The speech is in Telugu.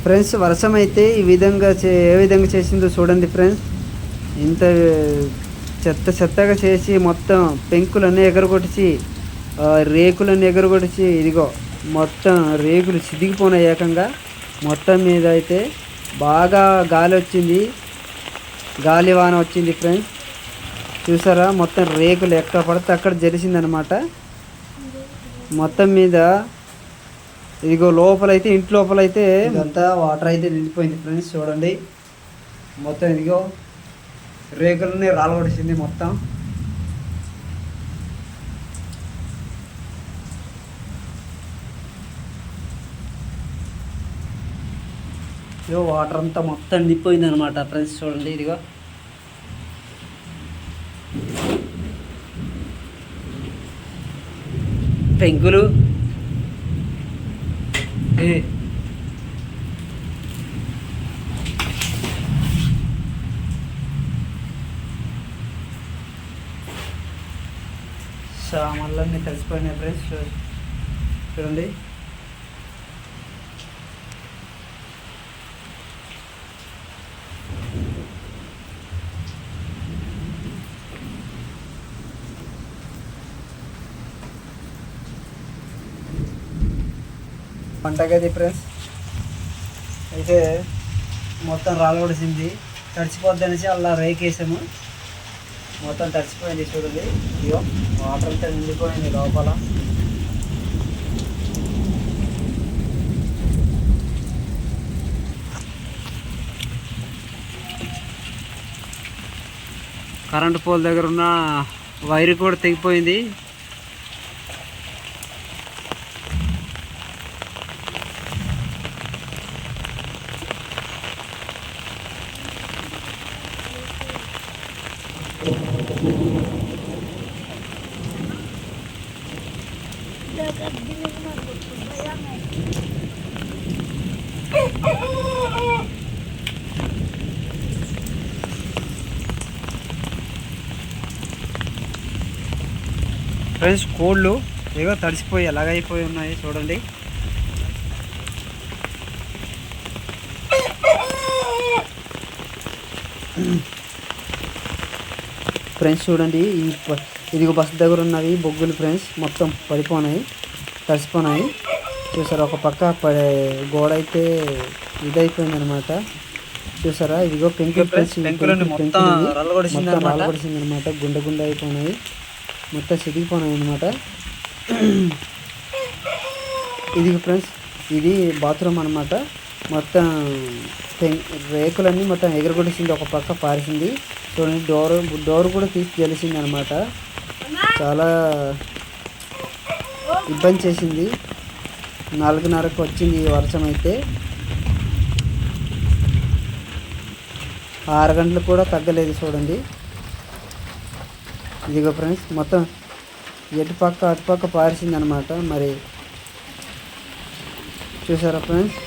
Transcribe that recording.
ఫ్రెండ్స్ వర్షం అయితే ఈ విధంగా ఏ విధంగా చేసిందో చూడండి ఫ్రెండ్స్. ఇంత చెత్తగా చేసి మొత్తం పెంకులన్నీ ఎగరగొట్టించి రేకులన్నీ ఎగరగొట్టించి ఇదిగో మొత్తం రేకులు చిదిగిపోయినాయి ఏకంగా. మొత్తం మీద అయితే బాగా గాలి వచ్చింది, గాలివాన వచ్చింది ఫ్రెండ్స్. చూసారా మొత్తం రేకులు ఎక్కడ పడితే అక్కడ జరిసిందనమాట. మొత్తం మీద ఇదిగో లోపలైతే ఇంటి లోపలైతే ఇదంతా వాటర్ అయితే నిండిపోయింది ఫ్రెండ్స్. చూడండి మొత్తం ఇదిగో రేకులని రాలగొడిచింది మొత్తం. ఇదిగో వాటర్ అంతా మొత్తం నిండిపోయింది అనమాట ఫ్రెండ్స్. చూడండి ఇదిగో పెంకులు సామాన్లన్నీ కలిసిపోయినాయి ఫ్రెండ్స్. చూడండి వంటగది ఫ్రెండ్స్ అయితే మొత్తం రాలగొడిసింది. తడిచిపోద్ది అనేసి అలా రేకేసాము, మొత్తం తడిచిపోయింది. చూడండి ఇదిగో వాటర్ అంతా నిండిపోయింది లోపల. కరెంటు పోల్ దగ్గర ఉన్న వైర్ కూడా తెగిపోయింది. ఫ్రెండ్స్ కోళ్ళు ఏవో తడిసిపోయి ఎలాగైపోయి ఉన్నాయి చూడండి. ఫ్రెండ్స్ చూడండి ఇదిగో బస్ దగ్గర ఉన్నవి బొగ్గులు ఫ్రెండ్స్ మొత్తం పడిపోయినాయి, తడిసిపోయినాయి. చూసారా ఒక పక్క గోడ అయితే ఇదైపోయింది అనమాట. చూసారా ఇదిగో పెంకులు మొత్తం రాలగొడిసింది అనమాట. గుండె అయిపోయినాయి, మొత్తం చిదిగిపోయినాయి అనమాట. ఇది ఫ్రెండ్స్ ఇది బాత్రూమ్ అనమాట. మొత్తం రేకులన్నీ మొత్తం ఎగరగొట్టేసింది, ఒక పక్క పారేసింది. చూడండి డోర్ కూడా తీసి తెలిసింది అనమాట. చాలా ఇబ్బంది చేసింది. 4:30కు వచ్చింది ఈ వర్షం అయితే. 6 గంటలు కూడా తగ్గలేదు చూడండి. ఇదిగో ఫ్రెండ్స్ మొత్తం అటుపక్క పారేసింది అనమాట. మరి చూసారా ఫ్రెండ్స్.